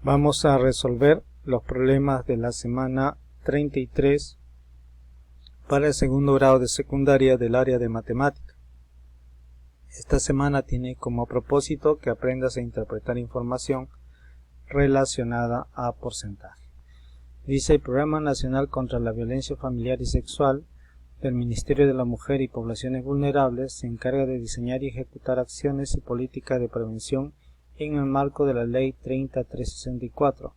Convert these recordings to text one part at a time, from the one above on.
Vamos a resolver los problemas de la semana 33 para el segundo grado de secundaria del área de matemática. Esta semana tiene como propósito que aprendas a interpretar información relacionada a porcentaje. Dice: el Programa Nacional contra la Violencia Familiar y Sexual del Ministerio de la Mujer y Poblaciones Vulnerables se encarga de diseñar y ejecutar acciones y políticas de prevención en el marco de la Ley 30364,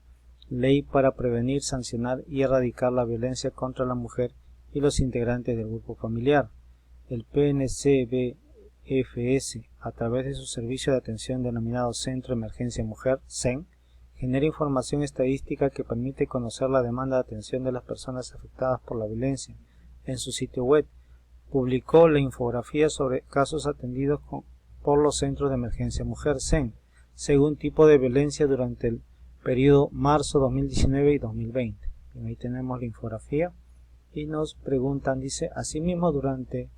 Ley para prevenir, sancionar y erradicar la violencia contra la mujer y los integrantes del grupo familiar. El PNCBFS, a través de su servicio de atención denominado Centro de Emergencia Mujer, CEN, genera información estadística que permite conocer la demanda de atención de las personas afectadas por la violencia. En su sitio web, publicó la infografía sobre casos atendidos por los Centros de Emergencia Mujer, CEN, según tipo de violencia durante el periodo marzo 2019 y 2020. Y ahí tenemos la infografía y nos preguntan, dice: asimismo, durante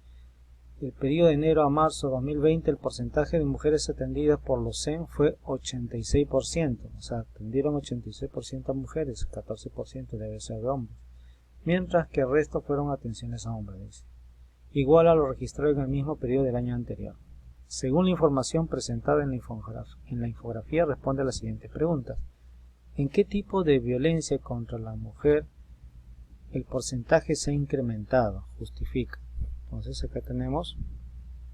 el periodo de enero a marzo 2020 el porcentaje de mujeres atendidas por los CEN fue 86%, o sea, atendieron 86% a mujeres, 14% debe ser de hombres, mientras que el resto fueron atenciones a hombres, dice, igual a lo registrado en el mismo periodo del año anterior. Según la información presentada en la infografía, responde a las siguientes preguntas: ¿en qué tipo de violencia contra la mujer el porcentaje se ha incrementado? Justifica. Entonces acá tenemos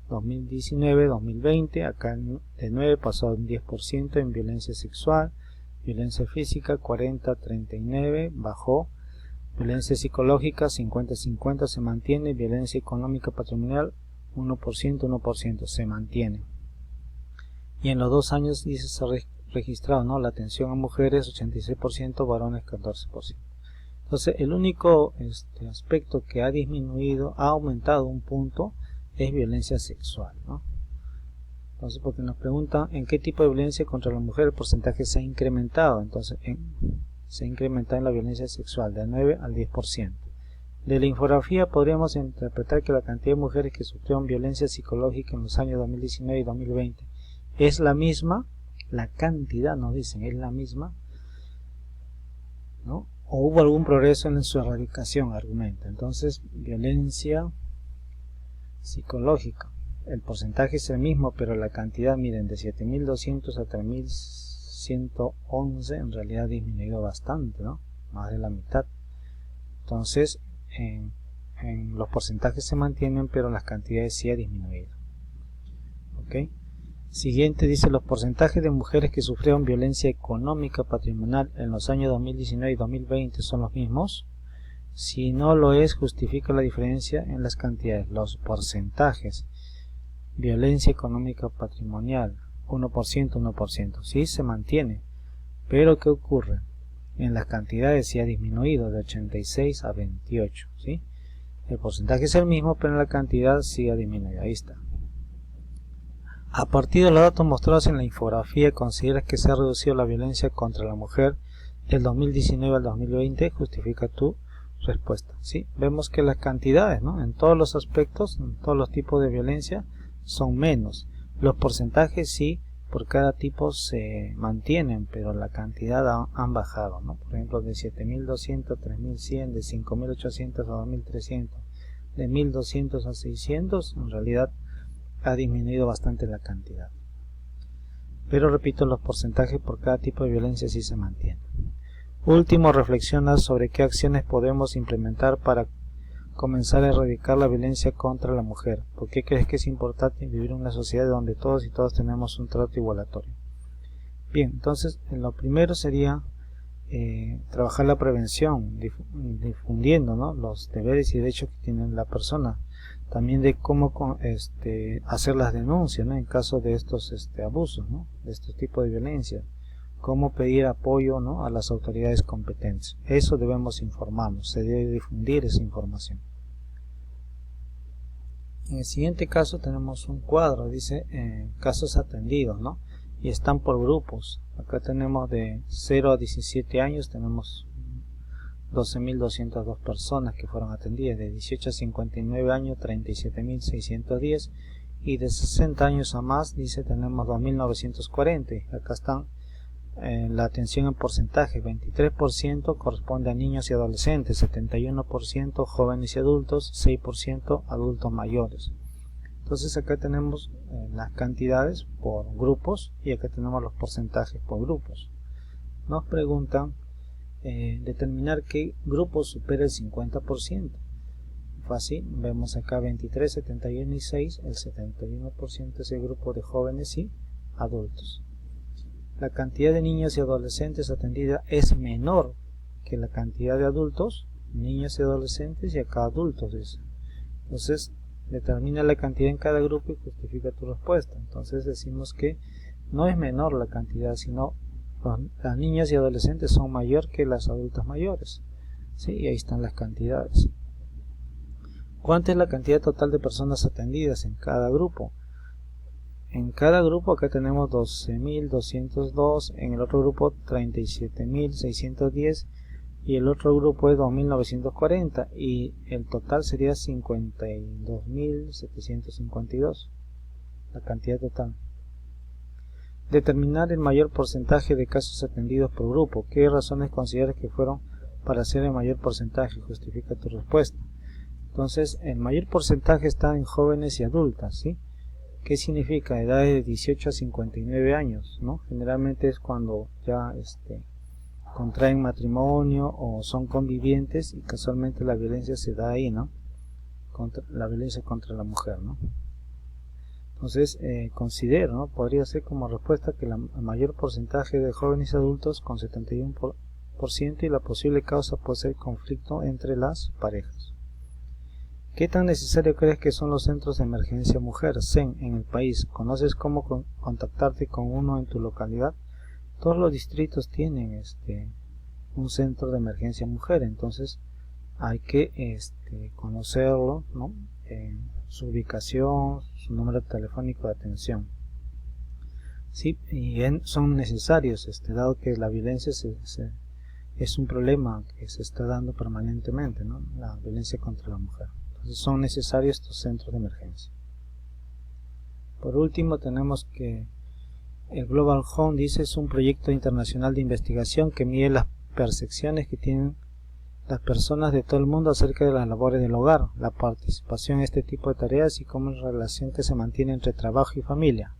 2019-2020, acá de 9 pasó a un 10% en violencia sexual, violencia física 40-39, bajó, violencia psicológica 50-50 se mantiene, violencia económica patrimonial 1%, se mantiene. Y en los 2 años dice se ha registrado, ¿no?, la atención a mujeres 86%, varones 14%. Entonces el único aspecto que ha disminuido, ha aumentado un punto, es violencia sexual, ¿no? Entonces, porque nos preguntan en qué tipo de violencia contra la mujer el porcentaje se ha incrementado, entonces se ha incrementado en la violencia sexual de 9 al 10%. De la infografía podríamos interpretar que la cantidad de mujeres que sufrieron violencia psicológica en los años 2019 y 2020 es la misma, la cantidad nos dicen es la misma, ¿no?, o hubo algún progreso en su erradicación, argumenta. Entonces, violencia psicológica, el porcentaje es el mismo, pero la cantidad, miren, de 7.200 a 3.111 en realidad ha disminuido bastante, ¿no?, más de la mitad. Entonces, en los porcentajes se mantienen, pero las cantidades sí ha disminuido. ¿Ok? Siguiente dice: los porcentajes de mujeres que sufrieron violencia económica patrimonial en los años 2019 y 2020 son los mismos. Si no lo es, justifica la diferencia en las cantidades. Los porcentajes: violencia económica patrimonial 1%, sí se mantiene, pero ¿qué ocurre? En las cantidades sí ha disminuido de 86 a 28, ¿sí? El porcentaje es el mismo, pero en la cantidad sí ha disminuido. Ahí está. A partir de los datos mostrados en la infografía, ¿consideras que se ha reducido la violencia contra la mujer del 2019 al 2020? Justifica tu respuesta. ¿Sí? Vemos que las cantidades, ¿no?, en todos los aspectos, en todos los tipos de violencia, son menos. Los porcentajes sí, por cada tipo se mantienen, pero la cantidad han bajado, ¿no? Por ejemplo, de 7.200 a 3.100, de 5.800 a 2.300, de 1.200 a 600, en realidad ha disminuido bastante la cantidad. Pero repito, los porcentajes por cada tipo de violencia sí se mantienen. Último, reflexiona sobre qué acciones podemos implementar para comenzar a erradicar la violencia contra la mujer. ¿Por qué crees que es importante vivir en una sociedad donde todos y todas tenemos un trato igualatorio? Bien, entonces lo primero sería trabajar la prevención, difundiendo, ¿no?, los deberes y derechos que tiene la persona. También de cómo hacer las denuncias, ¿no?, en caso de estos abusos, ¿no?, de este tipo de violencia. Cómo pedir apoyo, ¿no?, a las autoridades competentes. Eso debemos informarnos, se debe difundir esa información. En el siguiente caso tenemos un cuadro, dice casos atendidos, ¿no?, y están por grupos. Acá tenemos de 0 a 17 años, tenemos 12.202 personas que fueron atendidas, de 18 a 59 años 37.610, y de 60 años a más, dice, tenemos 2.940. Acá están la atención en porcentaje: 23% corresponde a niños y adolescentes, 71% jóvenes y adultos, 6% adultos mayores. Entonces acá tenemos las cantidades por grupos y acá tenemos los porcentajes por grupos. Nos preguntan determinar qué grupo supera el 50%. Fácil, vemos acá 23, 71 y 6, el 71% es el grupo de jóvenes y adultos. La cantidad de niños y adolescentes atendida es menor que la cantidad de adultos, niños y adolescentes, y acá adultos. Entonces determina la cantidad en cada grupo y justifica tu respuesta. Entonces decimos que no es menor la cantidad, sino las niñas y adolescentes son mayor que las adultas mayores. ¿Sí? Y ahí están las cantidades. ¿Cuánta es la cantidad total de personas atendidas en cada grupo? En cada grupo acá tenemos 12.202, en el otro grupo 37.610 y el otro grupo es 2.940 y el total sería 52.752, la cantidad total. Determinar el mayor porcentaje de casos atendidos por grupo. ¿Qué razones consideras que fueron para hacer el mayor porcentaje? Justifica tu respuesta. Entonces, el mayor porcentaje está en jóvenes y adultas, ¿sí? ¿Qué significa? Edades de 18 a 59 años, ¿no? Generalmente es cuando ya contraen matrimonio o son convivientes y casualmente la violencia se da ahí, ¿no? La violencia contra la mujer, ¿no? Entonces, considero, ¿no? Podría ser como respuesta que el mayor porcentaje de jóvenes y adultos con 71% y la posible causa puede ser conflicto entre las parejas. ¿Qué tan necesario crees que son los centros de emergencia mujer (CEM) en el país? ¿Conoces cómo contactarte con uno en tu localidad? Todos los distritos tienen un centro de emergencia mujer, entonces hay que conocerlo, ¿no? Su ubicación, su número telefónico de atención. Sí, y son necesarios, dado que la violencia es un problema que se está dando permanentemente, ¿no? La violencia contra la mujer. Entonces son necesarios estos centros de emergencia. Por último tenemos que el Global Home, dice, es un proyecto internacional de investigación que mide las percepciones que tienen las personas de todo el mundo acerca de las labores del hogar, la participación en este tipo de tareas y cómo la relación que se mantiene entre trabajo y familia.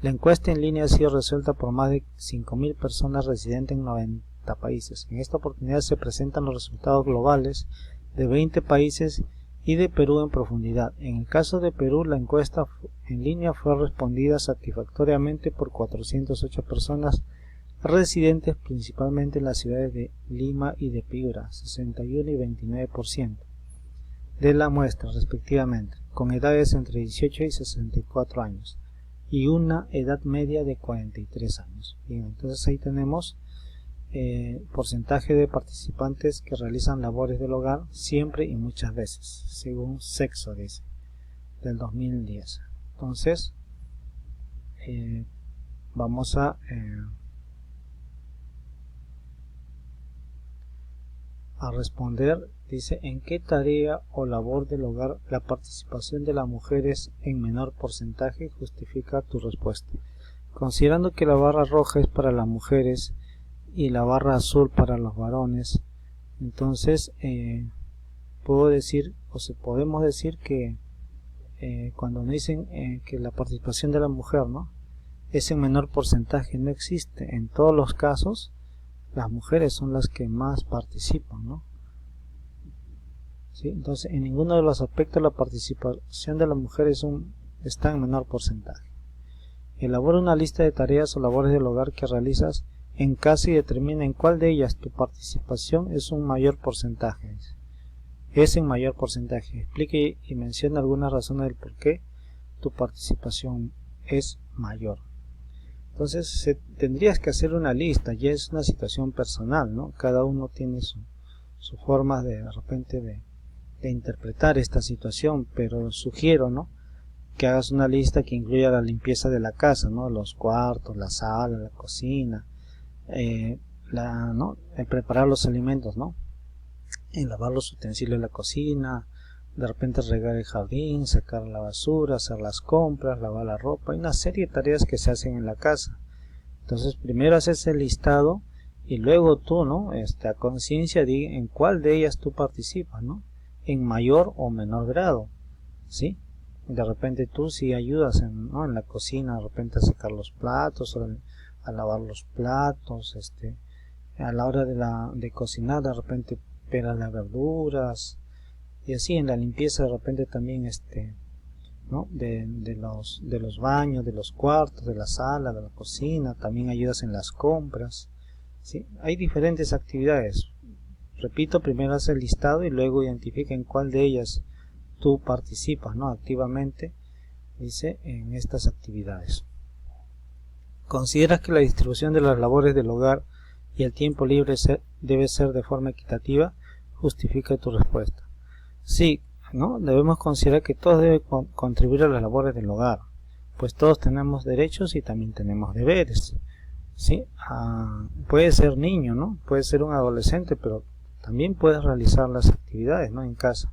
La encuesta en línea ha sido resuelta por más de 5.000 personas residentes en 90 países. En esta oportunidad se presentan los resultados globales de 20 países y de Perú en profundidad. En el caso de Perú, la encuesta en línea fue respondida satisfactoriamente por 408 personas residentes principalmente en las ciudades de Lima y de Piura, 61 y 29% de la muestra respectivamente, con edades entre 18 y 64 años y una edad media de 43 años. Bien, entonces ahí tenemos porcentaje de participantes que realizan labores del hogar siempre y muchas veces, según sexo, dice, del 2010. Entonces vamos a responder. Dice: ¿en qué tarea o labor del hogar la participación de las mujeres en menor porcentaje? Justifica tu respuesta. Considerando que la barra roja es para las mujeres y la barra azul para los varones, entonces puedo decir, podemos decir que cuando me dicen que la participación de la mujer, ¿no?, es en menor porcentaje, no existe. En todos los casos las mujeres son las que más participan, ¿no? ¿Sí? Entonces, en ninguno de los aspectos la participación de las mujeres está en menor porcentaje. Elabora una lista de tareas o labores del hogar que realizas en casa y determina en cuál de ellas tu participación es un mayor porcentaje. Es en mayor porcentaje. Explique y menciona algunas razones del por qué tu participación es mayor. Entonces tendrías que hacer una lista, ya es una situación personal, ¿no? Cada uno tiene su forma de repente de interpretar esta situación, pero sugiero, ¿no?, que hagas una lista que incluya la limpieza de la casa, ¿no?, los cuartos, la sala, la cocina, el preparar los alimentos, ¿no?, en lavar los utensilios de la cocina, de repente regar el jardín, sacar la basura, hacer las compras, lavar la ropa. Hay una serie de tareas que se hacen en la casa. Entonces primero haces el listado y luego tú, ¿no? A conciencia di en cuál de ellas tú participas, ¿no? En mayor o menor grado, ¿sí? De repente tú sí ayudas ¿no? En la cocina, de repente a sacar los platos, a lavar los platos, a la hora de cocinar, de repente pelas las verduras, y así en la limpieza de repente también ¿no? de los baños, de los cuartos, de la sala, de la cocina, también ayudas en las compras, ¿sí? Hay diferentes actividades. Repito, primero haz el listado y luego identifica en cuál de ellas tú participas, ¿no? Activamente, dice, en estas actividades. ¿Consideras que la distribución de las labores del hogar y el tiempo libre debe ser de forma equitativa? Justifica tu respuesta. Sí, ¿no? Debemos considerar que todos deben contribuir a las labores del hogar, pues todos tenemos derechos y también tenemos deberes, ¿sí? Puede ser niño, ¿no? Puede ser un adolescente, pero también puedes realizar las actividades, ¿no? En casa,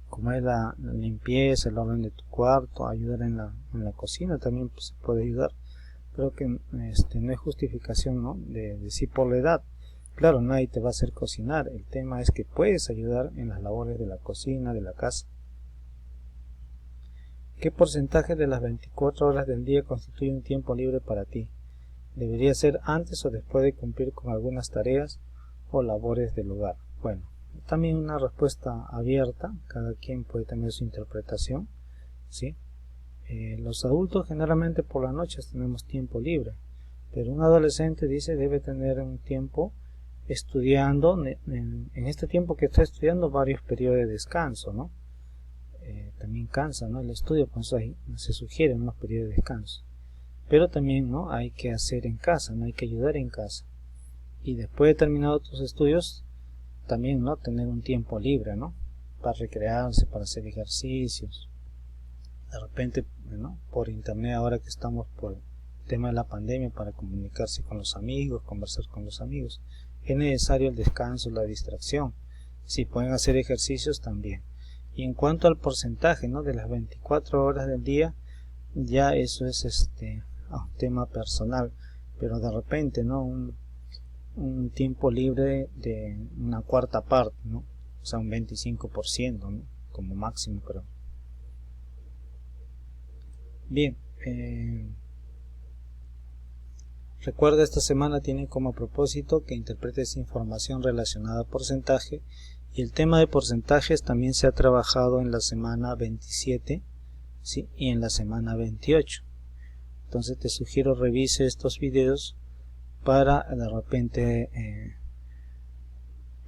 como es la limpieza, el orden de tu cuarto, ayudar en la cocina, también pues, se puede ayudar. Creo que no es justificación, ¿no? de decir por la edad. Claro, nadie te va a hacer cocinar. El tema es que puedes ayudar en las labores de la cocina, de la casa. ¿Qué porcentaje de las 24 horas del día constituye un tiempo libre para ti? ¿Debería ser antes o después de cumplir con algunas tareas o labores del hogar? Bueno, también una respuesta abierta. Cada quien puede tener su interpretación, ¿sí? Los adultos generalmente por las noches tenemos tiempo libre, pero un adolescente dice debe tener un tiempo estudiando, en este tiempo que está estudiando varios periodos de descanso, ¿no? También cansa, ¿no? El estudio, por eso se sugieren unos periodos de descanso, pero también, ¿no? Hay que hacer en casa, no hay que ayudar en casa, y después de terminado tus estudios también, ¿no? Tener un tiempo libre, ¿no? Para recrearse, para hacer ejercicios. De repente, ¿no? Por internet, ahora que estamos por el tema de la pandemia, para comunicarse con los amigos, conversar con los amigos, es necesario el descanso, la distracción. Si pueden hacer ejercicios también. Y en cuanto al porcentaje, ¿no? De las 24 horas del día, ya eso es un tema personal, pero de repente, ¿no? Un tiempo libre de una cuarta parte, ¿no? O sea, un 25%, ¿no? Como máximo, creo. Bien, recuerda, esta semana tiene como propósito que interpretes información relacionada a porcentaje, y el tema de porcentajes también se ha trabajado en la semana 27, ¿sí? Y en la semana 28. Entonces te sugiero revise estos videos para de repente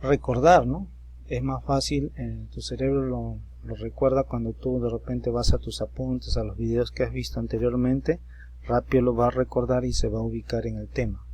recordar, ¿no? Es más fácil, tu cerebro lo recuerda cuando tú de repente vas a tus apuntes, a los videos que has visto anteriormente, rápido lo va a recordar y se va a ubicar en el tema.